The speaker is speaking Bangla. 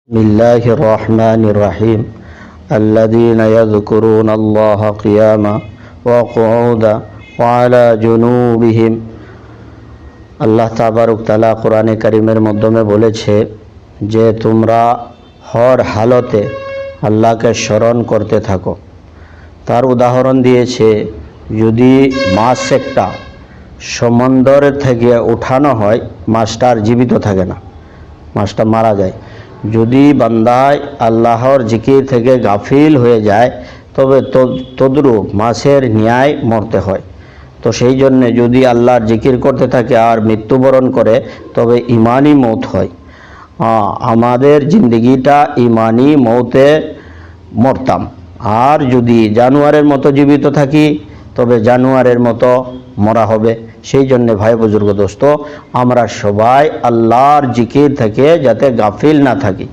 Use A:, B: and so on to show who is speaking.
A: بسم الله الرحمن الرحيم الذين يذكرون الله قياما وقعودا وعلى جنوبهم আল্লাহ তাবারক তাআলা কোরআনে কারীমের মাধ্যমে বলেছে যে তোমরা হর হালতে আল্লাহকে স্মরণ করতে থাকো। তার উদাহরণ দিয়েছে, যদি মাছ একটা সমুদ্র থেকে উঠানো হয়, মাছটা আর জীবিত থাকে না, মাছটা মারা যায়। যদি বান্দায় আল্লাহর জিকির থেকে গাফিল হয়ে যায় তবে তদ্রূপ মাছের ন্যায় মরতে হয়। তো সেই জন্যে যদি আল্লাহর জিকির করতে থাকে আর মৃত্যুবরণ করে তবে ইমানি মৌত হয়। আমাদের জিন্দগিটা ইমানি মৌতে মরতাম, আর যদি জানোয়ারের মতো জীবিত থাকি তবে জানোয়ারের মতো মরা হবে। সেই জন্যে ভাই বুজুর্গ দোস্ত, আমরা সবাই আল্লাহর জিকির থেকে যাতে গাফিল না থাকি।